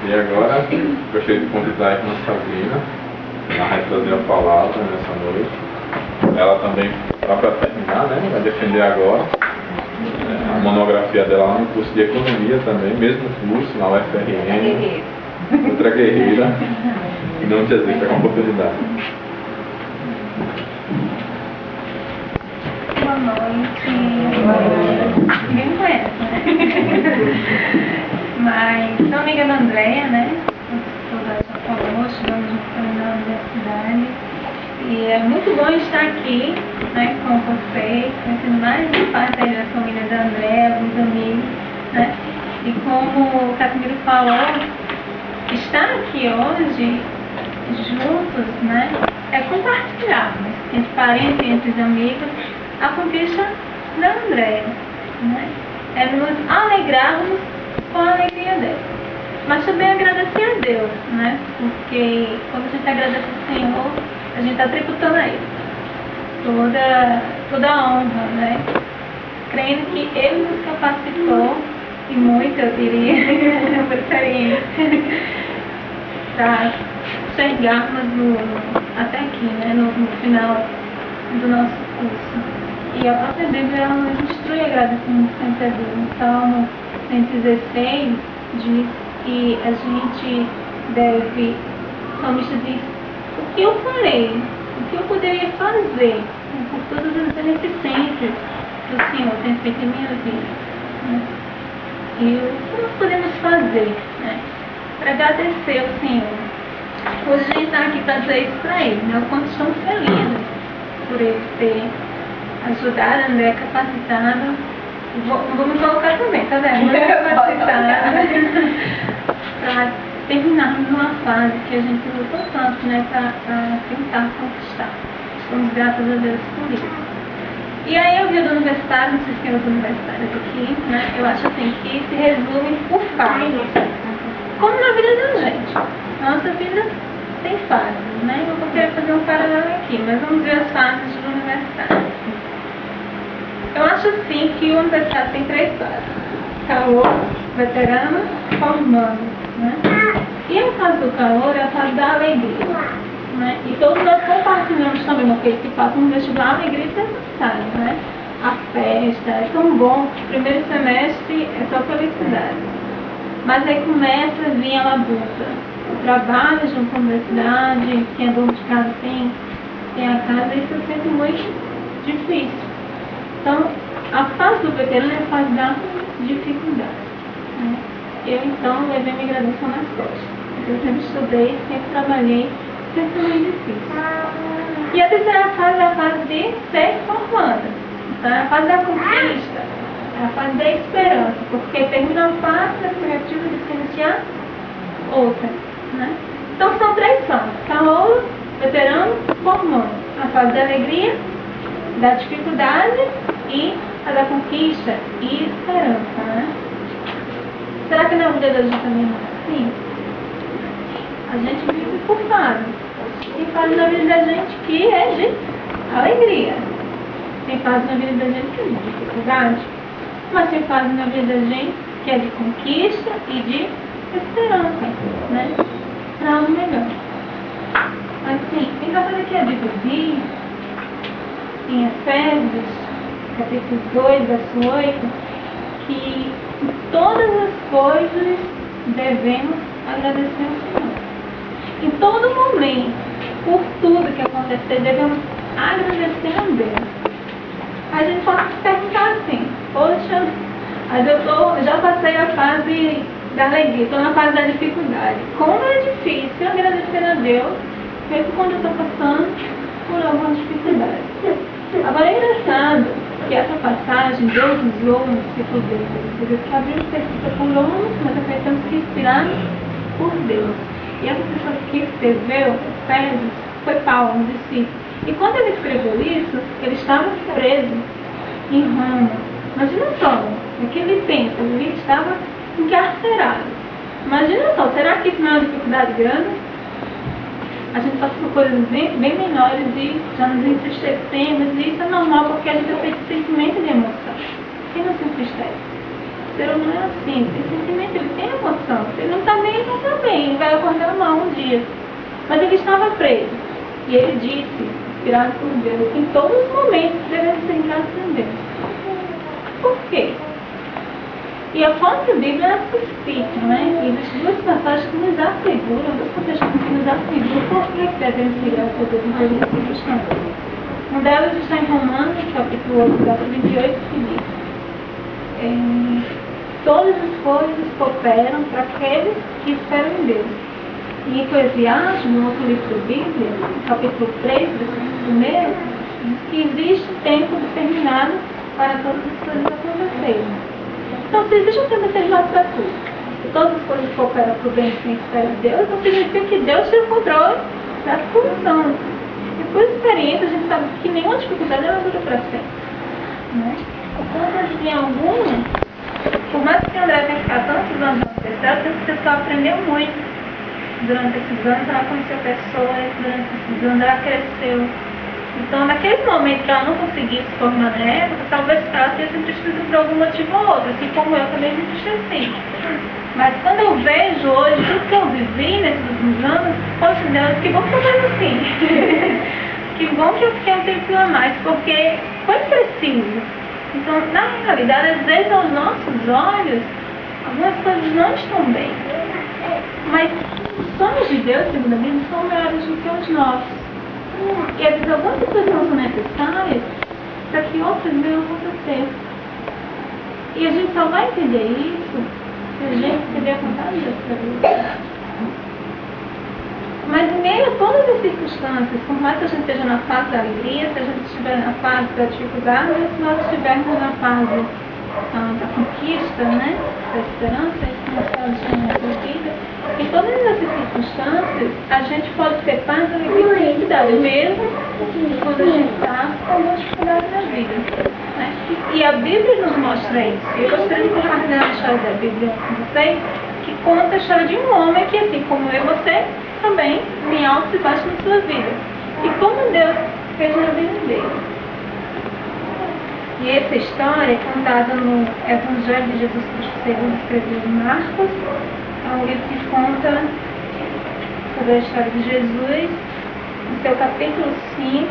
E agora, gostaria de convidar a irmã Sabrina a trazer a palavra nessa noite. Ela também está para terminar, né? Vai defender agora a monografia dela lá no curso de Economia também, mesmo curso, na UFRN. Outra guerreira. E não te existe a oportunidade. Boa noite. Ninguém me conhece, né? Mas sou amiga da Andréia, né? Toda já falou, estudamos juntos na universidade. E é muito bom estar aqui, né, com vocês, conhecendo mais de parte aí da família da Andréia, alguns amigos, né? E como o Casimiro falou, estar aqui hoje juntos, né, é compartilharmos entre parentes, entre os amigos, a conquista da Andréia, né? É nos alegrarmos com a alegria dela. Mas também agradecer a Deus, né? Porque quando a gente agradece ao Senhor, a gente está tributando a Ele toda a honra, né? Crendo que Ele nos capacitou, e muito eu diria, por experiência, para chegarmos até aqui, né? No final do nosso curso. E a própria Bíblia ela nos instrui a agradecer sempre a Deus. No Salmo 116 diz que a gente deve, o salmista diz, o que eu farei, o que eu poderia fazer por todas as beneficências que o Senhor tem feito em minha vida, né? E o que nós podemos fazer, né, para agradecer ao Senhor? Hoje a gente está aqui para dizer isso para Ele, né? O quanto estamos felizes por Ele ter ajudado a André capacitada. Vou me colocar também, tá vendo? Capacitada para terminarmos uma fase que a gente lutou tanto, né, para tentar conquistar. Estamos graças a Deus por isso. E aí eu vi do universitário, não sei se tem os universitários aqui, né? Eu acho assim que se resume por fases. Como na vida da gente. Nossa vida tem fases, né? Eu vou querer fazer um paralelo aqui, mas vamos ver as fases do universitário. Eu acho assim que o universitário tem 3 fases. Calor, veterano, formando, né? E a fase do calor é a fase da alegria, né? E todos nós compartilhamos também aqueles que passam no vestibular, a alegria é necessária, né? A festa, é tão bom que o primeiro semestre é só felicidade. Mas aí começa a vir a labuta. O trabalho junto com a universidade, quem é dono de casa tem a casa, isso é sempre muito difícil. Então, a fase do veterano é a fase da dificuldade, né? Eu, então, levei minha graduação nas costas. Eu sempre estudei, sempre trabalhei, sempre foi muito difícil. E a terceira fase é a fase de ser formada. Então, é a fase da conquista, é a fase da esperança, porque termina uma fase da expectativa de se iniciar outra, né? Então, são 3 fases: calor, veterano, formando. A fase da alegria, da dificuldade e a da conquista e esperança, né? Será que na vida da gente também não é assim? A gente vive por fases. Tem fase na vida da gente que é de alegria. Tem fase na vida da gente que é de dificuldade. Mas tem fase na vida da gente que é de conquista e de esperança, né? Para algo melhor. Assim, quem vai fazer aqui é dividir em Efésios, capítulo 2, verso 8, que em todas as coisas devemos agradecer ao Senhor. Em todo momento, por tudo que acontecer, devemos agradecer a Deus. A gente pode se perguntar assim: poxa, mas eu já passei a fase da alegria, estou na fase da dificuldade. Como é difícil agradecer a Deus, mesmo quando eu estou passando por alguma dificuldade. Agora é engraçado que essa passagem Deus usou no discípulo dele. Você vê que abriu escrita por homens, mas acreditamos que inspirados por Deus. E essa pessoa que escreveu Efésios foi Paulo, um discípulo. E quando ele escreveu isso, ele estava preso em Roma. Imagina só, naquele tempo, ele estava encarcerado. Imagina só, será que isso não é uma dificuldade grande? A gente passa por coisas bem menores e já nos entristecemos, e isso é normal porque a gente é feito de sentimento de emoção. Quem não se entristece? O ser humano é assim, tem sentimento, ele tem emoção. Se ele não está bem, ele não está filho vai acordar mal um dia. Mas ele estava preso. E ele disse, inspirado por Deus, que em todos os momentos devemos ser gratos a Deus. Por quê? E a própria Bíblia ela explica, né? E existem duas passagens que nos asseguram, duas passagens que nos asseguram por que devemos ser gratos a Deus em todas as circunstâncias. Uma delas está em Romanos, capítulo 8, verso 28, que diz: todas as coisas cooperam para aqueles que esperam em Deus. Em Eclesiastes, no outro livro da Bíblia, capítulo 3, versículo 1, diz que existe um tempo determinado para todas as coisas acontecerem. Então, se existe um tempo determinado para tudo, e todas as coisas cooperam para o bem de quem espera em Deus, então significa que Deus tem o controle das condições. E por experiência, a gente sabe que nenhuma dificuldade ela dura para sempre. Né? Portanto, em alguma, por mais que André tenha ficado tantos anos na universidade, essa pessoa aprendeu muito durante esses anos, ela conheceu pessoas, durante esses anos ela cresceu. Então, naquele momento que ela não conseguia se formar na época, talvez ela tenha se entristecido por algum motivo ou outro, assim como eu também me entristeci. Mas quando eu vejo hoje tudo que eu vivi nesses últimos anos, poxa Deus, que bom que eu vejo assim. Que bom que eu fiquei um tempinho a mais, porque foi preciso. Então, na realidade, às vezes aos nossos olhos, algumas coisas não estão bem. Mas os sonhos de Deus, segundo a Bíblia, são maiores do que os nossos. E às vezes algumas coisas não são necessárias para que outras venham acontecer. E a gente só vai entender isso se a gente entender a vontade de Deus para a vida. Mas em meio a todas as circunstâncias, por mais que a gente esteja na fase da alegria, se a gente estiver na fase da dificuldade, se nós estivermos na fase da conquista, né, da esperança, isso nós estamos na nossa vida, em todas essas circunstâncias, a gente pode ter paz, alegria e felicidade, mesmo quando a gente está com alguma dificuldade na vida. Né? E a Bíblia nos mostra isso. Eu gostaria de compartilhar a história da Bíblia com vocês, que conta a história de um homem que, assim como eu e você, também tem altos e baixos na sua vida. E como Deus fez na vida dele. E essa história é contada no Evangelho de Jesus Cristo segundo escreveu Marcos. É um livro que conta sobre a história de Jesus, no seu capítulo 5,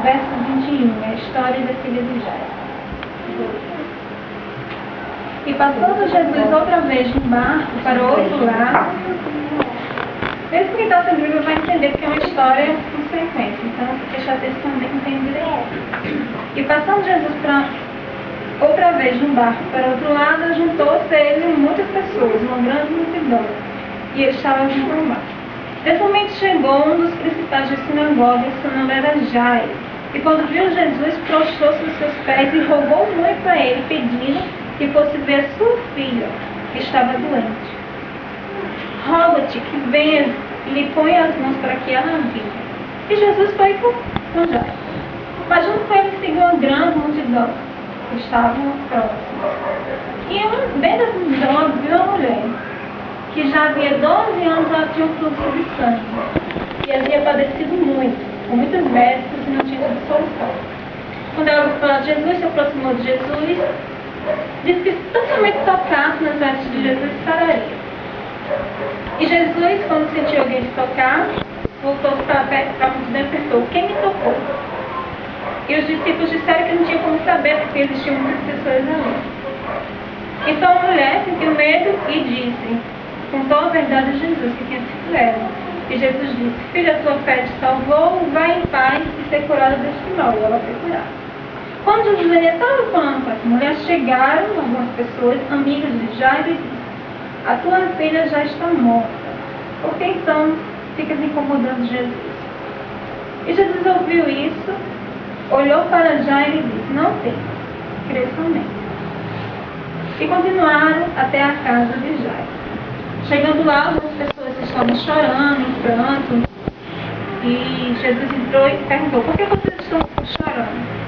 verso 21, é a história da filha de Jairo. E passando Jesus outra vez de um barco para o outro lado, mesmo que então o livro vai entender que é uma história com sequência, então se prestar atenção também entende direito. E passando Jesus para outra vez de um barco para o outro lado, juntou-se a ele muitas pessoas, uma grande multidão, e ele estava junto ao mar. Nesse momento chegou um dos principais da sinagoga, seu nome era Jairo, e quando viu Jesus, prostrou-se aos seus pés e rogou muito a ele, pedindo que fosse ver a sua filha, que estava doente. Roga-te que venha e lhe ponha as mãos para que ela viva. E Jesus foi com Jairo. Mas junto com ele seguiu uma grande multidão que estavam próximos. E bem dessa multidão viu uma mulher que já havia 12 anos ela tinha um fluxo de sangue e havia padecido muito, com muitos médicos e não tinha tido solução. Quando ela ouviu falar de Jesus, se aproximou de Jesus, disse que se totalmente tocasse nas vestes de Jesus, sararia. E Jesus, quando sentiu alguém lhe tocar, voltou-se para a multidão e perguntou: quem me tocou? E os discípulos disseram que não tinha como saber, porque existiam muitas pessoas ali. Então a mulher sentiu medo e disse, contou a verdade a Jesus, que tinha sido ela. E Jesus disse: filha, a tua fé te salvou, vai em paz e ser curada deste mal. E ela foi curada. Quando Jesus ainda estava falando com essa mulher, chegaram algumas pessoas, amigas de Jairo, e disseram: a tua filha já está morta. Por que então ficas incomodando Jesus? E Jesus ouviu isso, olhou para Jairo e disse: não temas, crê somente. E continuaram até a casa de Jairo. Chegando lá, algumas pessoas estavam chorando, em pranto. E Jesus entrou e perguntou: por que vocês estão chorando?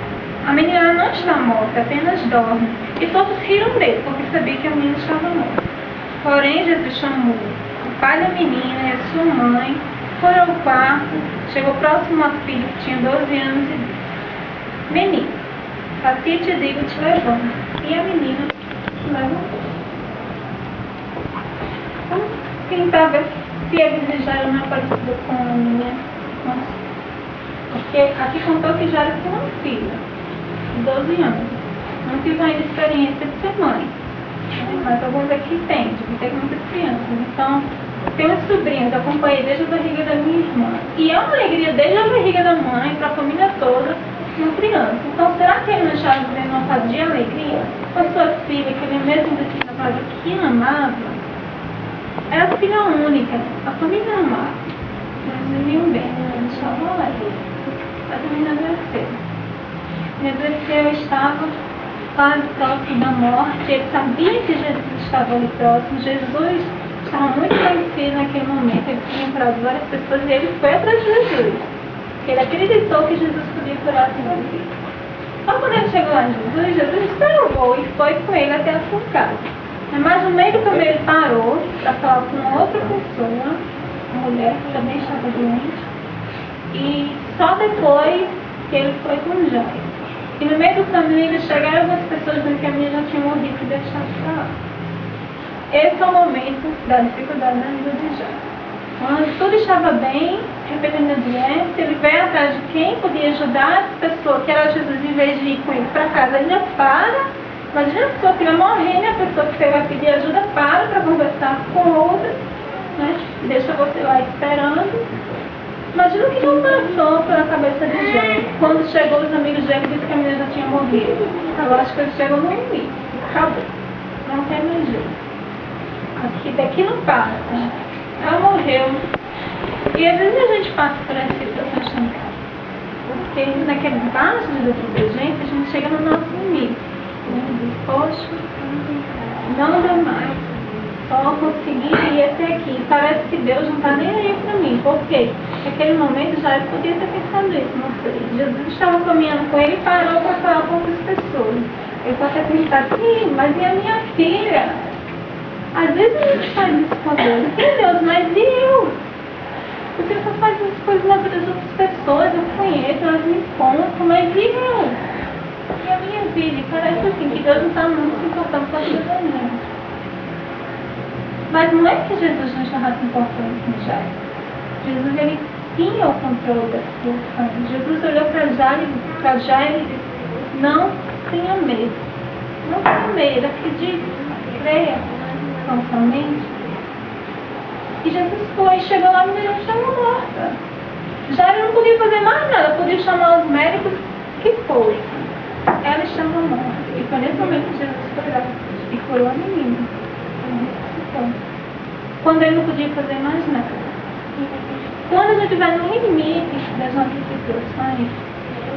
A menina não está morta, apenas dorme. E todos riram dele, porque sabiam que a menina estava morta. Porém, Jesus chamou o pai da menina e a sua mãe, foi ao quarto, chegou próximo à filha que tinha 12 anos e disse: menina, a ti te digo, te levanta. E a menina se levantou. para ver se a vida de Jairo não é parecida com a minha. Porque aqui contou que Jairo tinha uma filha, de 12 anos. Não tive ainda experiência de ser mãe. Mas alguns aqui têm, de ter muitas crianças. Então, tem uns sobrinhos, acompanhei desde a barriga da minha irmã. E é uma alegria desde a barriga da mãe, para a família toda, uma criança. Então, será que ele não estava vivendo uma fase de alegria com a sua filha, que ele mesmo disse na fase que amava? Era a filha única, a família amava. Eles viviam bem, eles estavam ali. Mas a menina adoeceu. E adoeceu, estava quase próximo da morte. Ele sabia que Jesus estava ali próximo. Jesus estava muito conhecido naquele momento. Ele tinha curado várias pessoas e ele foi atrás de Jesus. Porque ele acreditou que Jesus podia curar a sua vida. Só quando ele chegou lá em Jesus esperou e foi com ele até a sua casa. Mas no meio do caminho ele parou para falar com outra pessoa, uma mulher que também estava doente. E só depois que ele foi com Jairo. E no meio do caminho eles chegaram algumas pessoas dizendo que a menina já tinha morrido e deixado para lá. Esse é o momento da dificuldade na vida de Jairo. Quando tudo estava bem, repetindo a doença, ele veio atrás de quem podia ajudar essa pessoa, que era Jesus, em vez de ir com ele para casa, ainda para. Imagina a pessoa que vai morrer, né? A pessoa que você vai pedir ajuda para conversar com outra, né? Deixa você lá esperando. Imagina o que não passou pela cabeça de Jairo. Quando chegou os amigos dele, disse que a menina já tinha morrido. Agora acho que ele chegou no limite. Acabou. Não tem mais jeito. Daqui não passa. Ela morreu. E às vezes a gente passa por essa situação estancada. Porque naquele baixo de gente, a gente chega no nosso limite. Poxa, não dá mais. Só consegui ir até aqui. Parece que Deus não está nem aí para mim. Por quê? Naquele momento já podia ter pensado isso, não sei. Jesus estava caminhando com ele e parou para falar com outras pessoas. Ele pode ter pensado, sim, mas e a minha filha? Às vezes a gente faz isso com Deus. Sim, Deus, mas e eu? Você só faz essas coisas na vida das outras pessoas, eu conheço, elas me contam, mas e eu? E a minha vida? Parece assim que Deus não está muito se importando com a vida da gente. Mas não é que Jesus não estava se importando com Jairo. Jesus, ele tinha o controle da situação. Jesus olhou para Jairo e disse, não tenha medo. Não tenha medo, acredite, creia, somente. E Jesus foi, chegou lá, a menina estava morta. Jairo não podia fazer mais nada, podia chamar os médicos, que foi. Ela estava morta. E foi nesse momento que Jesus foi lá e curou a menina. Quando ele não podia fazer mais nada. Quando a gente estiver no limite das nossas situações,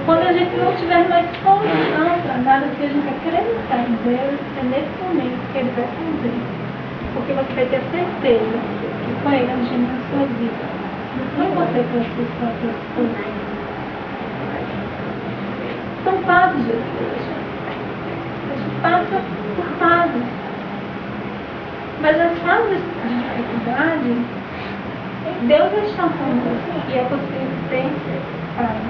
quando a gente não tiver mais solução para nada, que a gente acreditar em Deus, é nesse momento que ele vai fazer. Porque você vai ter certeza que foi ele agindo na sua vida. Não você pelas suas próprias coisas. São fases, Jesus. A gente passa por fases. Mas as fases de dificuldade, Deus está conosco. E é possível ter paz.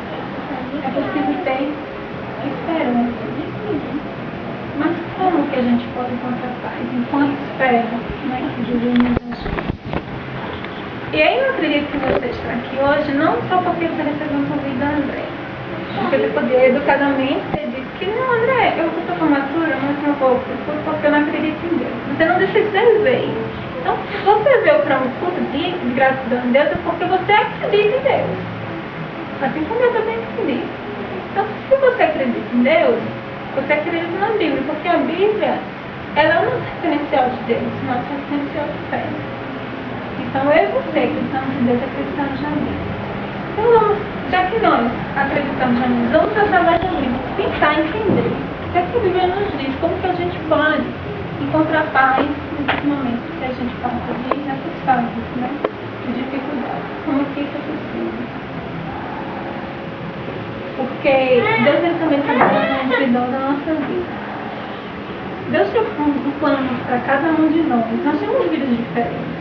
É possível ter esperança. Mas como que a gente pode encontrar paz? Enquanto espera, né? Que Jesus nos ajude. E aí eu acredito que você está aqui hoje, não só porque você recebeu um convite da André. Porque você poderia educadamente ter dito que não, André, eu sou formatura, mas não vou porque eu não acredito em Deus. Você não deixa de ver isso. Então, se você veio para um culto de gratidão a Deus, é porque você acredita em Deus. Assim como eu também acredito. Então, se você acredita em Deus, você acredita na Bíblia, porque a Bíblia, ela é um referencial de Deus, não é um referencial de fé. Então, eu e você acreditamos em Deus, acreditamos na Bíblia. Então, vamos, já que nós acreditamos na Bíblia, vamos através da Bíblia tentar entender o que a Bíblia nos diz, como que a gente pode encontrar paz nesses momentos que a gente passa nessas fases, né, de dificuldade. Como que isso é possível? Porque Deus também está dando a escuridão da nossa vida. Deus tem um plano para cada um de nós. Nós temos vidas diferentes.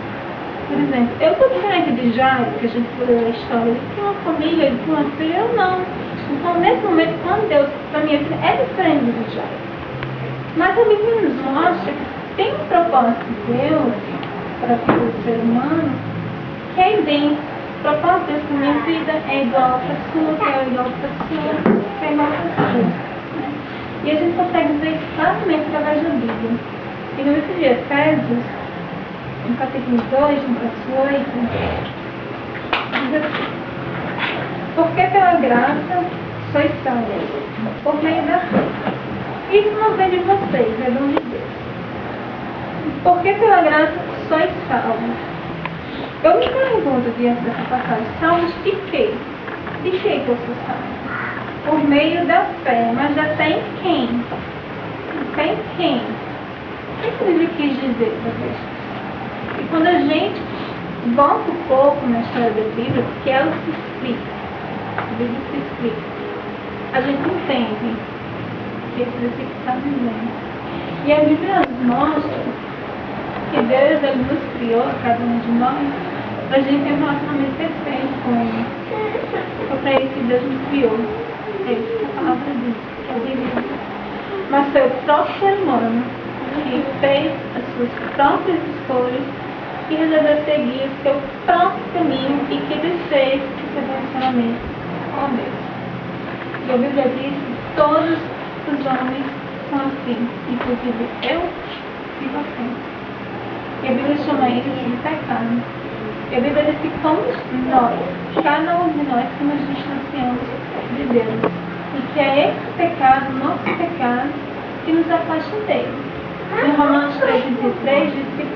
Por exemplo, eu sou diferente de Jairo, que a gente leu a história. Ele tinha uma família, ele tinha uma filha, eu não. Então, nesse momento, quando Deus, para minha vida, é diferente de Jairo. Mas a Bíblia nos mostra que tem um propósito de Deus para o ser humano, que é idêntico. O propósito de Deus para a minha vida é igual para a sua, que é igual para a sua, que é igual para a sua. Né? E a gente consegue ver isso claramente através da Bíblia. E no livro de Efésios, no capítulo 2, no verso 8, diz assim: porque pela graça sois salvos, por meio da fé. Isso não vem de vocês, é dom de Deus. Porque pela graça sois salvos. Eu me pergunto diante dessa passagem, salvos de quê? De que eu sou salvo? Por meio da fé, mas já tem quem? Tem quem? O que ele quis dizer para vocês? E quando a gente volta um pouco na história da Bíblia, porque ela se explica, a Bíblia se explica, a gente entende o que esse versículo está dizendo. E a Bíblia nos mostra que Deus ele nos criou, cada um de nós, para a gente ter um relacionamento perfeito com Ele. Foi para isso que Deus nos criou. É isso que a palavra diz, que é a Bíblia. Mas foi o próprio ser humano que fez as suas próprias escolhas, que resolveu seguir o seu próprio caminho e que desfez esse relacionamento com Deus. E a Bíblia diz que todos os homens são assim, inclusive eu e você. E a Bíblia chama isso de pecado. E a Bíblia diz que somos nós, cada um de nós, que nos distanciamos de Deus. E que é esse pecado, nosso pecado, que nos afasta dele. Em Romanos 3,23 diz que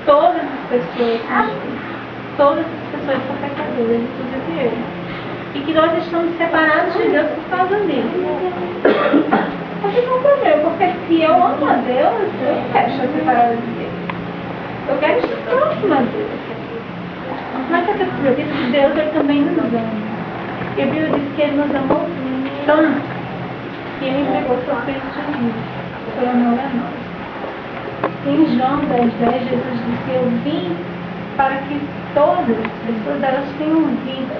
todas as pessoas são todas as pessoas são pecadoras, inclusive eu. E que nós estamos separados de Deus por causa disso. Mas isso é um problema, porque se eu amo a Deus, eu não quero estar separada de Deus. Eu quero estar próxima a Deus. Mas a Bíblia diz que Deus ele também nos ama. E a Bíblia diz que Ele nos amou tanto que Ele entregou seu Filho Jesus por amor a nós. Em João 10,10, Jesus disse: eu vim para que todas as pessoas elas tenham vida.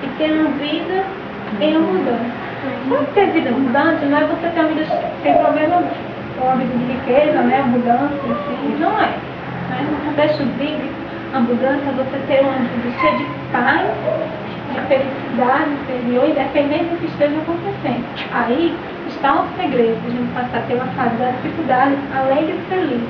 E tenham vida em abundância. Sabe ter vida abundante não é você ter uma vida sem problema, uma vida de riqueza, né? Abundância, assim, não é. No contexto bíblico, abundância é você ter uma vida cheia de paz, de felicidade interior, independente do que esteja acontecendo. Aí está o segredo de a gente passar pela fase da dificuldade, além de feliz,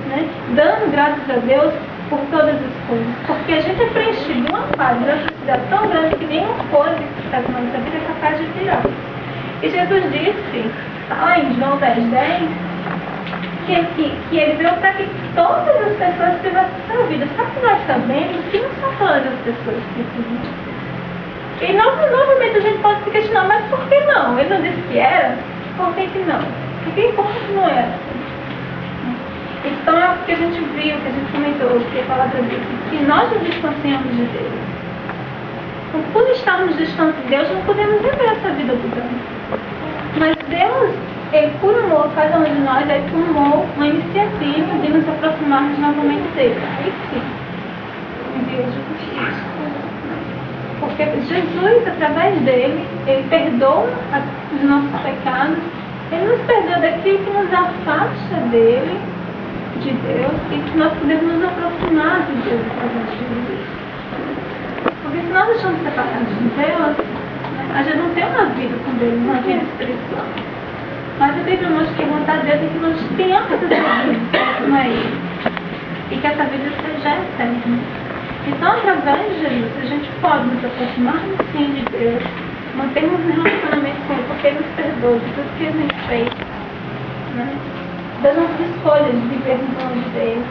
né? Dando graças a Deus por todas as coisas. Porque a gente é preenchido de uma paz, de uma felicidade tão grande que nenhuma coisa que está na nossa vida é capaz de tirar. E Jesus disse, lá em João 10,10, que ele veio para que todas as pessoas tivessem sua vida. Só que nós sabemos que não são todas as pessoas que precisam. E novamente a gente pode se questionar, mas por que não? Ele não disse que era, por que não? Por que não era? Então é o que a gente viu, que a gente comentou, que a palavra diz, que nós nos distanciamos de Deus. Então, por estarmos distantes de Deus, não podemos viver essa vida abundante. Mas Deus, Ele por amor a cada um de nós, Ele tomou uma iniciativa de nos aproximarmos novamente dele. Aí sim, enviou Jesus Cristo. Porque Jesus, através dele, Ele perdoa os nossos pecados, Ele nos perdoa daquilo que nos afasta dele, de Deus, e que nós podemos nos aproximar de Deus através de Jesus. Porque se nós estamos separados de Deus, a gente não tem uma vida com Deus, uma vida espiritual. Mas a Bíblia mostra que a vontade de Deus é que nós tenhamos essa vida com Ele. E que essa vida seja eterna. Então, através de Jesus, a gente pode nos aproximar sim de Deus, mantermos um relacionamento com Ele, porque Ele nos perdoa de tudo que a gente fez, né? Das nossas escolhas de viver no nome de Deus.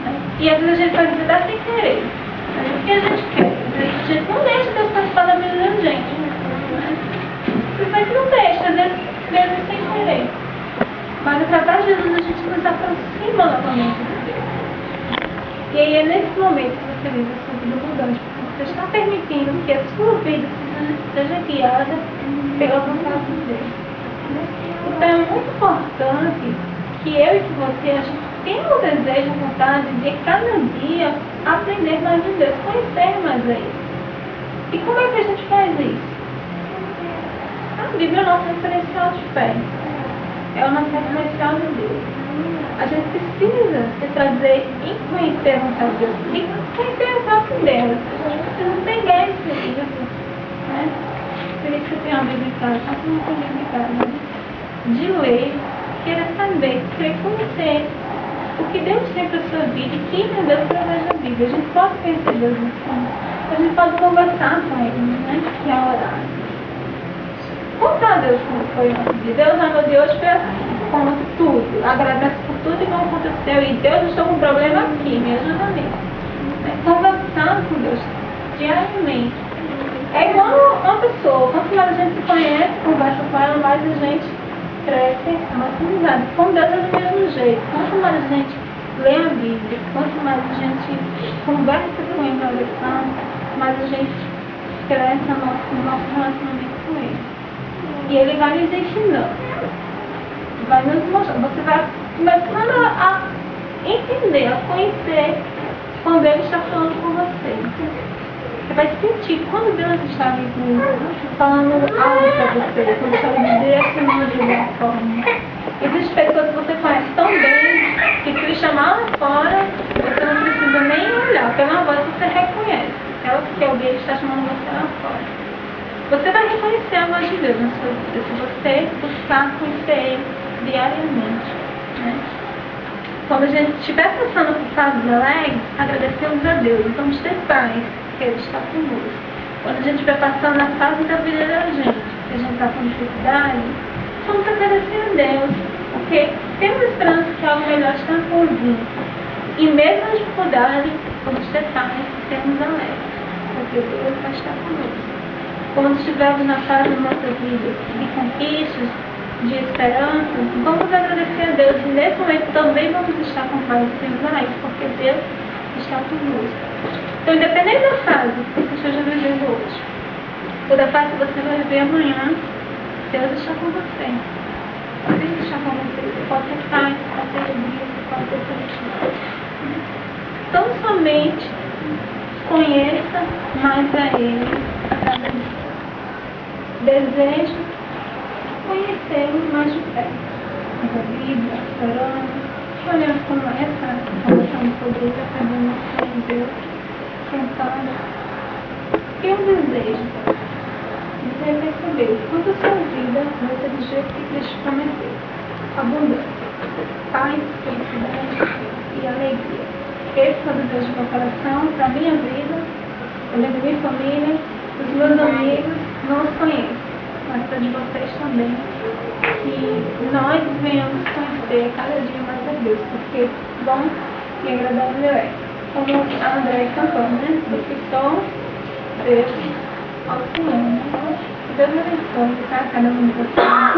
Né? E às vezes a gente vai viver sem querer. O que a gente quer? A gente não deixa Deus participar da vida da gente. Né? Simplesmente não deixa, às vezes mesmo sem querer. Mas através de Jesus a gente nos aproxima novamente de Deus. E aí é nesse momento que você vive a sua vida abundante, porque você está permitindo que a sua vida seja guiada pela vontade de Deus. Então é muito importante que eu e que você, a gente tenha o desejo, a vontade de cada dia aprender mais de Deus, conhecer mais a Ele. E como é que a gente faz isso? A Bíblia é o nosso referencial de fé. É o nosso referencial de Deus. A gente precisa se trazer e conhecer a vontade de Deus e conhecer o próprio Deus. A gente precisa pegar esse livro, né? Por isso que eu tenho uma Bíblia em casa, só que não tenho Bíblia em casa, né? De ler, querer saber, querer conhecer o que Deus tem para a sua vida e quem é Deus através da Bíblia. A gente pode conhecer Deus assim, a gente pode conversar com Ele, né? Que é orar. Contar a Deus como foi a nossa vida. Deus, no dia de hoje, foi assim, conta tudo, agradece por tudo que aconteceu. E Deus, eu estou com um problema aqui, me ajuda nisso. Conversar com Deus diariamente. É igual uma pessoa, quanto mais a gente se conhece, conversa com ela, mais a gente cresce a nossa amizade. Com Deus é do mesmo jeito. Quanto mais a gente lê a Bíblia, quanto mais a gente conversa com Ele na oração, mais a gente cresce no nosso relacionamento com Ele. E Ele vai nos ensinando, vai nos mostrando. Você vai começando a entender, a conhecer quando Ele está falando com você. Você vai sentir quando Deus está falando algo para você, quando está direcionando de alguma forma. Existem pessoas que você conhece tão bem que se chamar lá fora, você não precisa nem olhar. Pela voz você reconhece. Que alguém está chamando você lá fora. Você vai reconhecer a voz de Deus na sua vida se você buscar conhecer Ele diariamente, né? Quando a gente estiver passando por fases alegres, agradecemos a Deus. Vamos ter paz, que Ele está conosco. Quando a gente estiver passando na fase da vida da gente, que a gente está com dificuldade, vamos agradecer a Deus, porque temos esperança que algo melhor está por vir. E mesmo na dificuldade, vamos ter paz e sermos alegres, porque Deus vai estar conosco. Quando estivermos na fase da nossa vida de conquistas, de esperança, vamos agradecer a Deus. E nesse momento também vamos estar com paz e sermos alegres, porque Deus está conosco. Então, independente da fase que você esteja vivendo hoje, ou da fase que você vai viver amanhã, Deus está com você. Deus está com você. Você pode ter paz, pode ter alegria, pode ter felicidade. Então, somente conheça mais a Ele a cada dia. Desejo conhecê-lo mais de perto. A Bíblia, orando, olhando como é essa relação de poder, aprendendo com Deus, sentando. Eu desejo você perceber quanto a sua vida vai ser do jeito que Cristo prometeu. Abundância, paz, felicidade e alegria. Esse é o desejo do meu coração, para a minha vida, para a minha família, os meus amigos, não os conheço, mas para de vocês também. Que nós venhamos conhecer cada dia mais a Deus, porque bom e agradável é. Como a André cantou, né? Do que sou Deus ao Senhor. Deus abençoe, tá? Cada um de vocês.